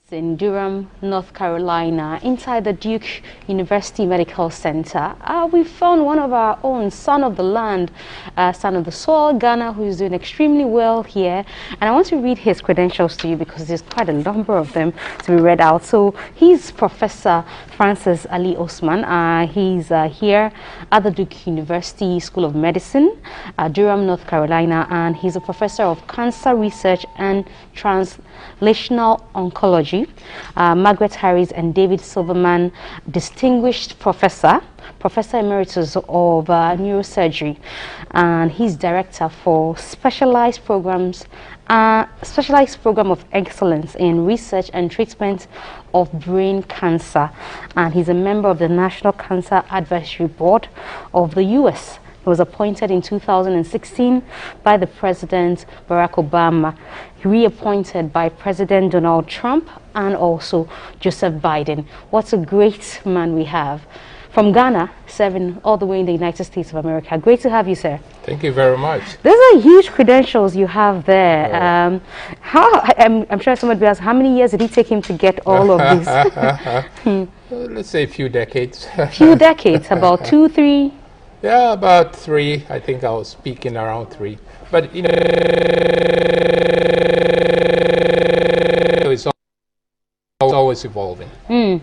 In Durham, North Carolina, inside the Duke University Medical Center, we found one of our own, son of the land, son of the soil, Ghana, who is doing extremely well here. And I want to read his credentials to you because there's quite a number of them to be read out. So he's Professor Francis Ali Osman. He's here at the Duke University School of Medicine, Durham, North Carolina, and he's a professor of cancer research and translational oncology. Margaret Harris and David Silverman, distinguished professor emeritus of neurosurgery, and he's director for specialized program of excellence in research and treatment of brain cancer, and he's a member of the National Cancer Advisory Board of the U.S. He was appointed in 2016 by the President Barack Obama, reappointed by President Donald Trump and also Joseph Biden. What a great man we have. From Ghana, serving all the way in the United States of America. Great to have you, sir. Thank you very much. Those are huge credentials you have there. I'm sure somebody will ask, how many years did it take him to get all of these? Let's say a few decades. Few decades, about 2, 3? Yeah, about 3. I think I was speaking around 3. But, you know, it's always evolving.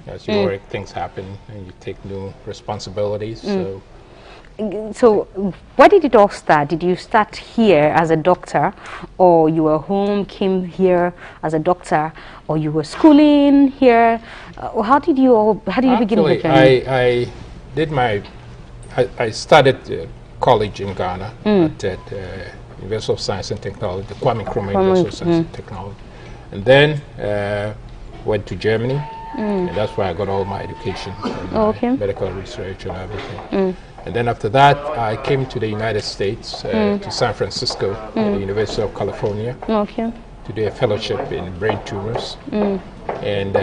As you work, things happen, and you take new responsibilities. So where did it all start? Did you start here as a doctor, or you were home, came here as a doctor, or you were schooling here? How did you begin the journey? I started college in Ghana at University of Science and Technology, the Kwame Nkrumah University of Science and Technology, and then went to Germany, and that's where I got all my education, medical research and everything. And then after that, I came to the United States, to San Francisco, at the University of California, to do a fellowship in brain tumors. And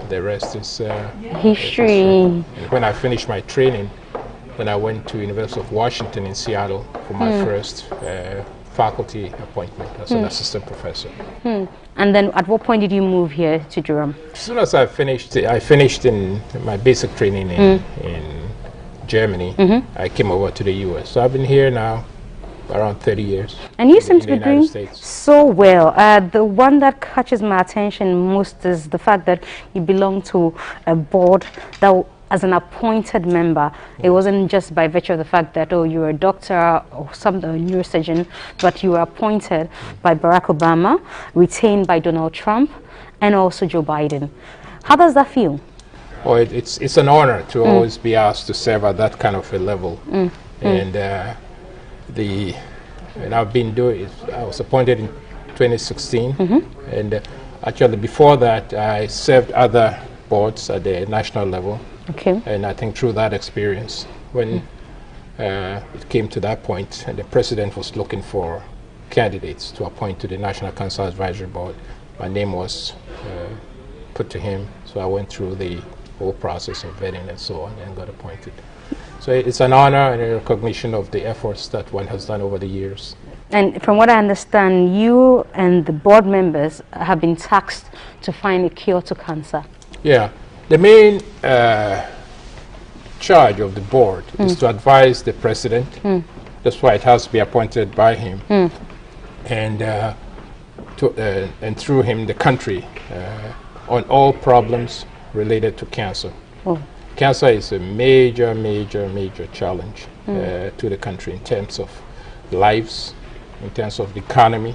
the rest is history. And when I finished my training, then I went to University of Washington in Seattle for my first faculty appointment as an assistant professor. And then at what point did you move here to Durham? As soon as I finished in my basic training in Germany, I came over to the US. So I've been here now around 30 years. And you seem to be doing so well. The one that catches my attention most is the fact that you belong to a board that, as an appointed member, it wasn't just by virtue of the fact that, oh, you're a doctor or some neurosurgeon, but you were appointed by Barack Obama, retained by Donald Trump, and also Joe Biden. How does that feel? Well, it's an honor to always be asked to serve at that kind of a level. And I've been doing it. I was appointed in 2016, and actually before that, I served other boards at the national level. And I think through that experience, when it came to that point and the president was looking for candidates to appoint to the National Cancer Advisory Board, my name was put to him. So I went through the whole process of vetting and so on and got appointed. So it's an honor and a recognition of the efforts that one has done over the years. And from what I understand, you and the board members have been tasked to find a cure to cancer. Yeah. The main charge of the board is to advise the president. That's why it has to be appointed by him, and through him the country on all problems related to cancer. Cancer is a major challenge to the country in terms of lives, in terms of the economy.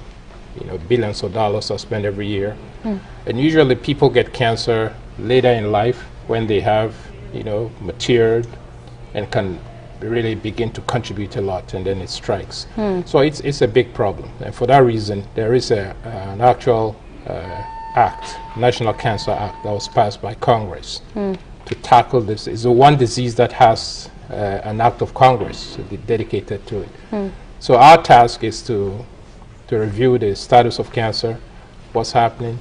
You know, billions of dollars are spent every year, and usually people get cancer later in life when they have, matured and can really begin to contribute a lot, and then it strikes. So it's a big problem, and for that reason, there is an actual act, National Cancer Act, that was passed by Congress to tackle this. It's the one disease that has an act of Congress dedicated to it. So our task is to review the status of cancer, what's happening,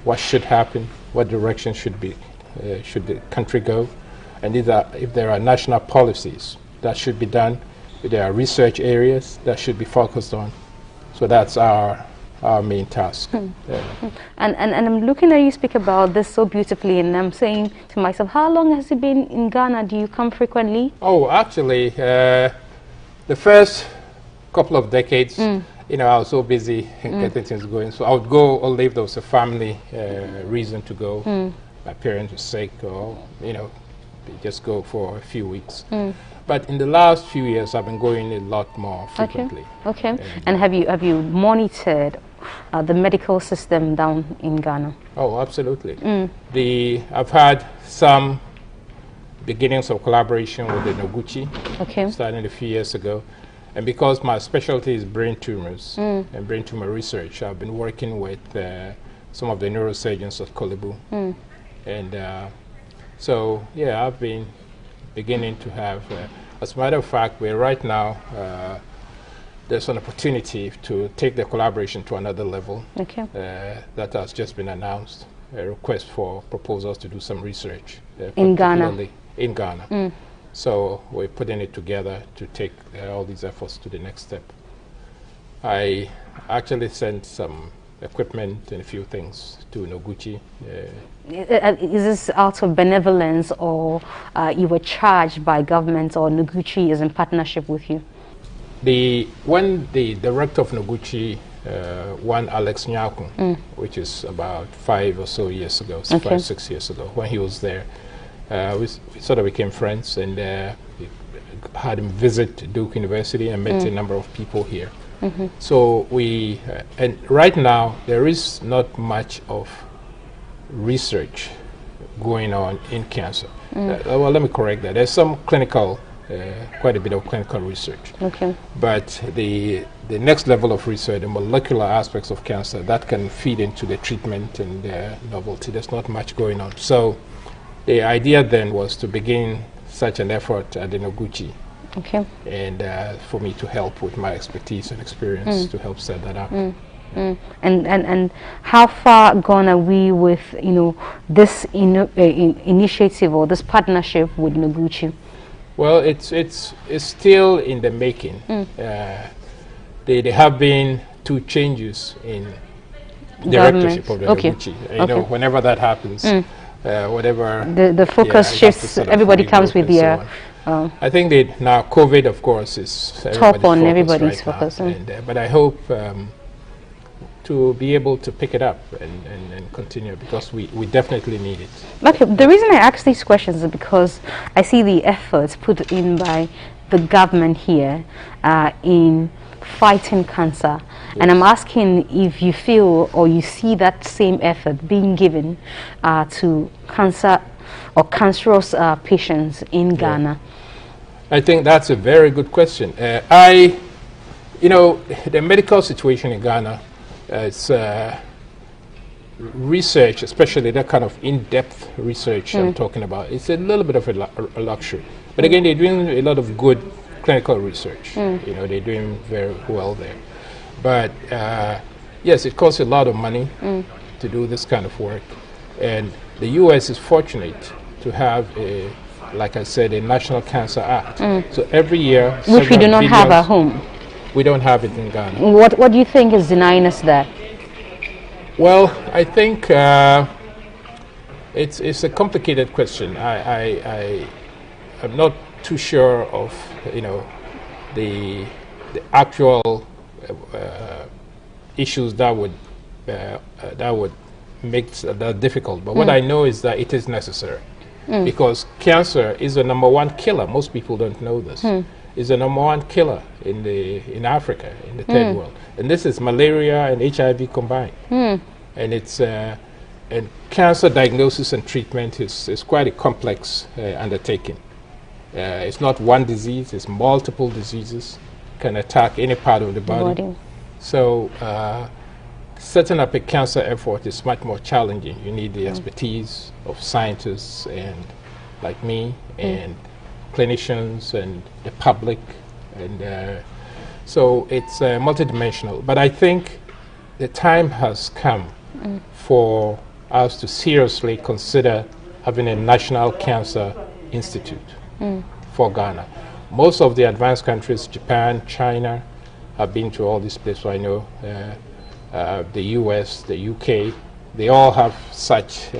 what should happen, what direction should the country go, and if there are national policies that should be done, if there are research areas that should be focused on. So that's our our main task. And I'm looking at you speak about this so beautifully, and I'm saying to myself, how long has it been in Ghana? Do you come frequently? Oh, actually, the first couple of decades, you know, I was so busy getting things going. So I would go only if there was a family reason to go. My parents were sick, or, you know, just go for a few weeks. But in the last few years, I've been going a lot more frequently. Okay. And have you monitored the medical system down in Ghana? Oh, absolutely. I've had some beginnings of collaboration with the Noguchi, starting a few years ago. And because my specialty is brain tumors and brain tumor research, I've been working with some of the neurosurgeons at Kolebu. And so, yeah, I've been beginning to have, as a matter of fact, we're right now, there's an opportunity to take the collaboration to another level. That has just been announced, a request for proposals to do some research. In Ghana? In Ghana. So we're putting it together to take all these efforts to the next step. I actually sent some equipment and a few things to Noguchi. Is this out of benevolence, or you were charged by government, or Noguchi is in partnership with you? When the director of Noguchi, one Alex Nyakun, which is about 5 or so years ago, 5, 6 years ago, when he was there, we sort of became friends, and we had him visit Duke University and met a number of people here. So and right now there is not much of research going on in cancer. Well, let me correct that. There's some clinical, quite a bit of clinical research. But the next level of research, the molecular aspects of cancer, that can feed into the treatment and the novelty. There's not much going on. So the idea then was to begin such an effort at the Noguchi. And for me to help with my expertise and experience to help set that up. And how far gone are we with, you know, this initiative or this partnership with Noguchi? Well, it's still in the making. There have been 2 changes in directorship of the Noguchi. You know, whenever that happens, whatever the focus shifts, everybody comes with their. I think that now COVID, of course, is top on everybody's focus. But I hope to be able to pick it up and continue, because we definitely need it. Okay, the reason I ask these questions is because I see the efforts put in by the government here in fighting cancer. And I'm asking if you feel or you see that same effort being given to cancer or cancerous patients in Ghana. I think that's a very good question. You know, the medical situation in Ghana, it's research, especially that kind of in-depth research I'm talking about, it's a little bit of a luxury. But again, they're doing a lot of good clinical research. You know, they're doing very well there. But yes, it costs a lot of money to do this kind of work. And the U.S. is fortunate to have like I said, a National Cancer Act. So every year, which we do not have at home. We don't have it in Ghana. What do you think is denying us that? Well, I think it's a complicated question. I'm not too sure of, you know, the actual issues that would make that difficult. But what I know is that it is necessary. Because cancer is the #1 killer. Most people don't know this. It's the #1 killer in Africa, in the third world, and this is malaria and HIV combined. And it's and cancer diagnosis and treatment is quite a complex undertaking. It's not one disease; it's multiple diseases. Can attack any part of the body. So setting up a cancer effort is much more challenging. You need the expertise of scientists and like me and clinicians and the public, and so it's multidimensional. But I think the time has come for us to seriously consider having a National Cancer Institute for Ghana. Most of the advanced countries, Japan, China, have been to all these places. I know the US, the UK, they all have such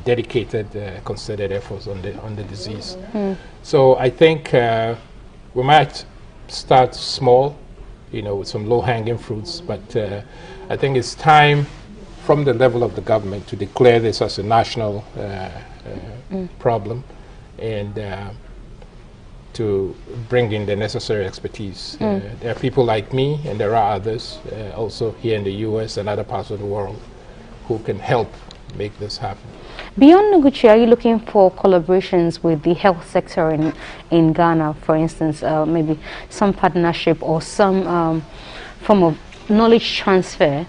dedicated, concerted efforts on the disease. So I think we might start small, with some low-hanging fruits, but I think it's time from the level of the government to declare this as a national problem and to bring in the necessary expertise. There are people like me, and there are others also here in the US and other parts of the world who can help make this happen. Beyond Noguchi, are you looking for collaborations with the health sector in Ghana, for instance, maybe some partnership or some form of knowledge transfer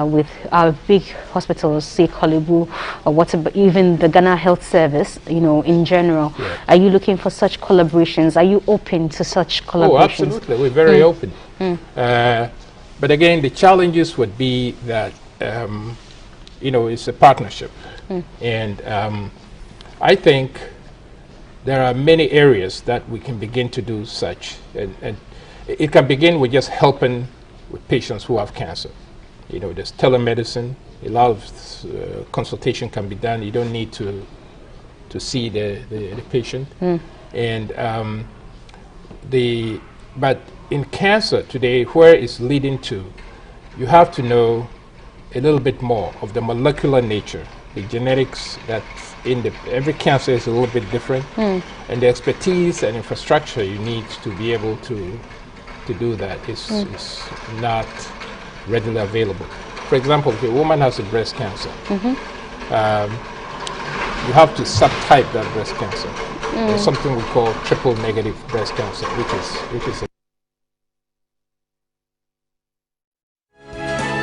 with our big hospitals, say Kolebu, or whatever, even the Ghana Health Service, in general? Yeah. Are you looking for such collaborations? Are you open to such collaborations? Oh, absolutely. We're very open. But again, the challenges would be that, it's a partnership. And I think there are many areas that we can begin to do such. And it can begin with just helping with patients who have cancer. There's telemedicine. A lot of consultation can be done. You don't need to see the patient. And but in cancer today, where it's leading to, you have to know a little bit more of the molecular nature, the genetics that every cancer is a little bit different, and the expertise and infrastructure you need to be able to do that is not readily available. For example, if a woman has a breast cancer, you have to subtype that breast cancer. There's something we call triple negative breast cancer, which is